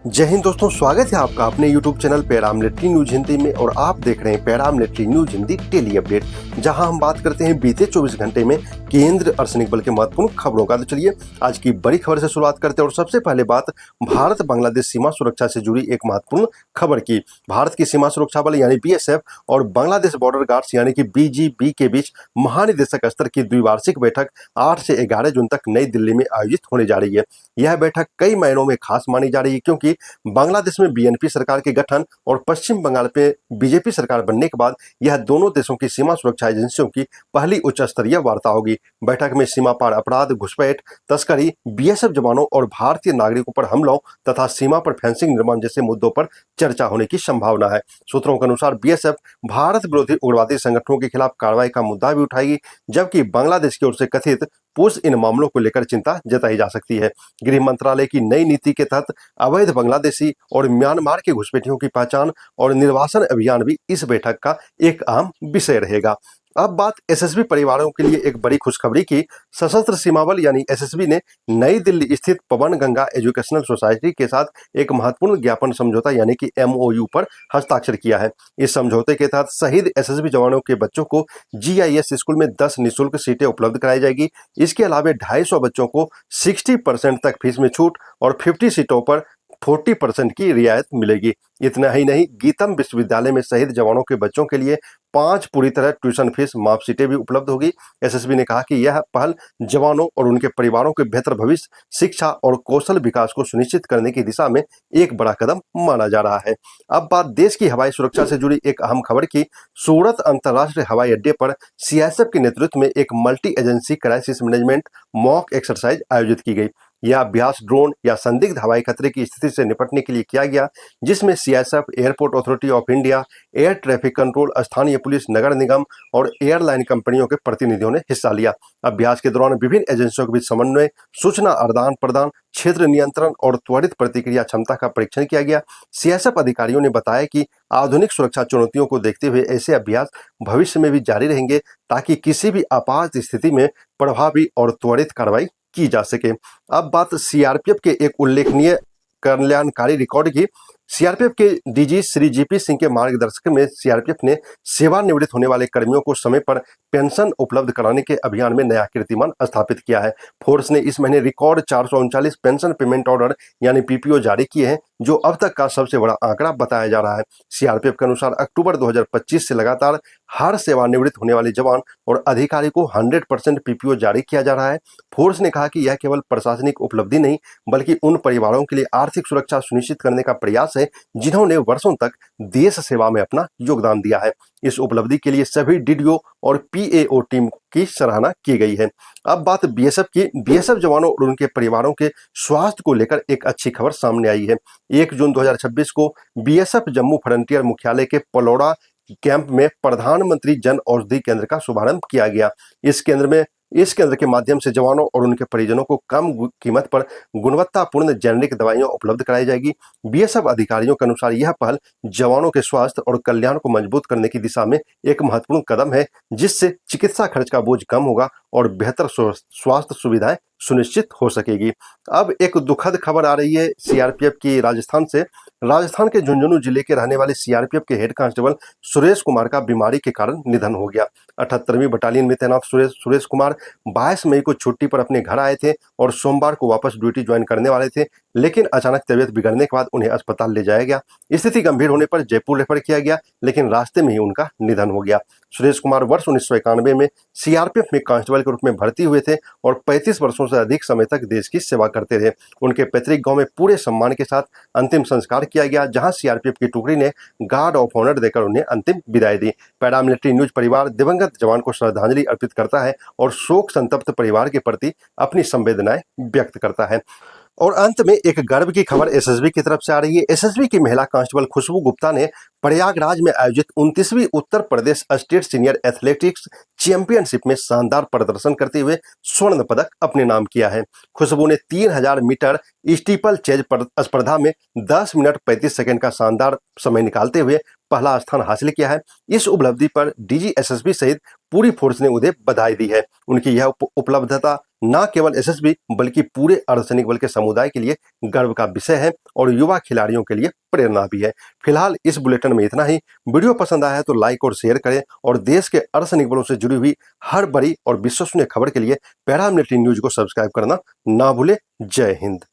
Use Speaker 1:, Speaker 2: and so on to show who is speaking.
Speaker 1: जय हिंद दोस्तों, स्वागत है आपका अपने YouTube channel paramilitary news Hindi में। और आप देख रहे हैं paramilitary news Hindi daily update, जहां हम बात करते हैं बीते 24 घंटे में केंद्र अर्धसैनिक बल के महत्वपूर्ण खबरों का। तो चलिए आज की बड़ी खबर से शुरुआत करते हैं। और सबसे पहले बात भारत बांग्लादेश सीमा सुरक्षा से जुड़ी एक महत्वपूर्ण खबर की। भारत की सीमा सुरक्षा बल यानी BSF और बांग्लादेश बॉर्डर गार्ड्स यानी कि BGB के बीच महानिदेशक स्तर की द्विवार्षिक बैठक 8 से 11 जून तक नई दिल्ली में आयोजित होने जा रही है। यह बैठक कई मायनों में खास मानी जा रही है, क्योंकि बांग्लादेश में BNP सरकार के गठन और पश्चिम बंगाल पे BJP सरकार बनने के बाद यह दोनों देशों की सीमा सुरक्षा एजेंसियों की पहली उच्च स्तरीय वार्ता होगी। बैठक में सीमा पार अपराध, घुसपैठ, तस्करी, BSF जवानों और भारतीय नागरिकों पर हमलों तथा सीमा पर फेंसिंग निर्माण जैसे मुद्दों पर चर्चा होने की संभावना है। सूत्रों के अनुसार BSF भारत विरोधी उग्रवादी संगठनों के खिलाफ कार्रवाई का मुद्दा भी उठाएगी, जबकि बांग्लादेश की ओर से कथित पुश इन मामलों को लेकर चिंता जताई जा सकती है। गृह मंत्रालय की नई नीति के तहत अवैध बांग्लादेशी और म्यांमार के घुसपैठियों की पहचान और निर्वासन अभियान भी इस बैठक का एक अहम विषय रहेगा। अब बात SSB परिवारों के लिए एक बड़ी खुशखबरी की। सशस्त्र सीमा बल यानी SSB ने नई दिल्ली स्थित पवन गंगा एजुकेशनल सोसाइटी के साथ एक महत्वपूर्ण ज्ञापन समझौता यानी कि MOU पर हस्ताक्षर किया है। इस समझौते के तहत शहीद SSB जवानों के बच्चों को GIS स्कूल में 10 निःशुल्क सीटें उपलब्ध कराई जाएगी। इसके अलावा 250 बच्चों को 60% तक फीस में छूट और 50 सीटों पर 40% की रियायत मिलेगी। इतना ही नहीं, गीतम विश्वविद्यालय में शहीद जवानों के बच्चों के लिए 5 पूरी तरह ट्यूशन फीस माफ सीटें भी उपलब्ध होगी। SSB ने कहा कि यह पहल जवानों और उनके परिवारों के बेहतर भविष्य, शिक्षा और कौशल विकास को सुनिश्चित करने की दिशा में एक बड़ा कदम माना जा रहा है। अब बात देश की हवाई सुरक्षा से जुड़ी एक अहम खबर की। सूरत अंतर्राष्ट्रीय हवाई अड्डे पर CISF के नेतृत्व में एक multi agency crisis management mock exercise आयोजित की गई। यह अभ्यास ड्रोन या संदिग्ध हवाई खतरे की स्थिति से निपटने के लिए किया गया, जिसमें CISF, airport authority of India, air traffic control, स्थानीय पुलिस, नगर निगम और एयरलाइन कंपनियों के प्रतिनिधियों ने हिस्सा लिया। अभ्यास के दौरान विभिन्न एजेंसियों के बीच समन्वय, सूचना आदान प्रदान, क्षेत्र नियंत्रण और त्वरित प्रतिक्रिया क्षमता का परीक्षण किया गया। CISF अधिकारियों ने बताया कि आधुनिक सुरक्षा चुनौतियों को देखते हुए ऐसे अभ्यास भविष्य में भी जारी रहेंगे, ताकि किसी भी आपात स्थिति में प्रभावी और त्वरित कार्रवाई की जा सके। अब बात CRPF के एक उल्लेखनीय कल्याणकारी रिकॉर्ड की। CRPF के DG श्री GP सिंह के मार्गदर्शन में CRPF ने सेवानिवृत्त होने वाले कर्मियों को समय पर पेंशन उपलब्ध कराने के अभियान में नया कीर्तिमान स्थापित किया है। फोर्स ने इस महीने रिकॉर्ड 439 पेंशन पेमेंट ऑर्डर यानी PPO जारी किए हैं, जो अब तक का सबसे बड़ा आंकड़ा बताया जा रहा है। CRPF के अनुसार अक्टूबर 2025 से लगातार हर सेवानिवृत्त होने वाले जवान और अधिकारी को 100% PPO जारी किया जा रहा है। फोर्स ने कहा कि यह केवल प्रशासनिक उपलब्धि नहीं, बल्कि उन परिवारों के लिए आर्थिक सुरक्षा सुनिश्चित करने का प्रयास है जिन्होंने वर्षों तक देश सेवा में अपना योगदान दिया है। इस उपलब्धि के लिए सभी DDO और PAO टीम की सराहना की गई है। अब बात BSF की। BSF जवानों और उनके परिवारों के स्वास्थ्य को लेकर एक अच्छी खबर सामने आई है। 1 जून 2026 को BSF जम्मू फ्रंटियर मुख्यालय के पलौड़ा कैंप में प्रधानमंत्री जन औषधि केंद्र का शुभारंभ किया गया। इस केंद्र के माध्यम से जवानों और उनके परिजनों को कम कीमत पर गुणवत्तापूर्ण जेनेरिक दवाइयां उपलब्ध कराई जाएगी। BSF अधिकारियों के अनुसार यह पहल जवानों के स्वास्थ्य और कल्याण को मजबूत करने की दिशा में एक महत्वपूर्ण कदम है, जिससे चिकित्सा खर्च का बोझ कम होगा और बेहतर स्वास्थ्य सुविधाएं सुनिश्चित हो सकेगी। अब एक दुखद खबर आ रही है CRPF की राजस्थान से। राजस्थान के झुंझुनू जिले के रहने वाले CRPF के हेड कांस्टेबल सुरेश कुमार का बीमारी के कारण निधन हो गया। 78वीं बटालियन में तैनात सुरेश कुमार 22 मई को छुट्टी पर अपने घर आए थे और सोमवार को वापस ड्यूटी ज्वाइन करने वाले थे, लेकिन अचानक तबीयत बिगड़ने के बाद उन्हें अस्पताल ले जाया गया। स्थिति गंभीर होने पर जयपुर रेफर किया गया, लेकिन रास्ते में ही उनका निधन हो गया। सुरेश कुमार वर्ष 1991 में CRPF में कांस्टेबल के रूप में भर्ती हुए थे और 35 वर्षों से अधिक समय तक देश की सेवा करते थे। उनके पैतृक गांव में पूरे सम्मान के साथ अंतिम संस्कार किया गया, जहां CRPF की टुकड़ी ने गार्ड ऑफ ऑनर देकर उन्हें अंतिम विदाई दी। पैरामिलिट्री न्यूज परिवार दिवंगत जवान को श्रद्धांजलि अर्पित करता है और शोक संतप्त परिवार के प्रति अपनी संवेदनाएं व्यक्त करता है। और अंत में एक गर्व की खबर SSB की तरफ से आ रही है। SSB की महिला कांस्टेबल खुशबू गुप्ता ने प्रयागराज में आयोजित 29वीं Uttar Pradesh state senior athletics championship में शानदार प्रदर्शन करते हुए स्वर्ण पदक अपने नाम किया है। खुशबू ने 3000 मीटर स्टीपल चेज स्पर्धा में 10 मिनट 35 सेकंड का शानदार समय निकालते हुए पहला स्थान हासिल किया है। इस उपलब्धि पर DG SSB सहित पूरी फोर्स ने उन्हें बधाई दी है। उनकी यह उपलब्धता न केवल एसएसबी बल्कि पूरे अर्धसैनिक बल के समुदाय के लिए गर्व का विषय है और युवा खिलाड़ियों के लिए प्रेरणा भी है। फिलहाल इस बुलेटिन में इतना ही। वीडियो पसंद आया है तो लाइक और शेयर करें और देश के अर्धसैनिक बलों से जुड़ी हुई हर बड़ी और विश्वसनीय खबर के लिए पैरामिलिट्री न्यूज को सब्सक्राइब करना ना भूलें। जय हिंद।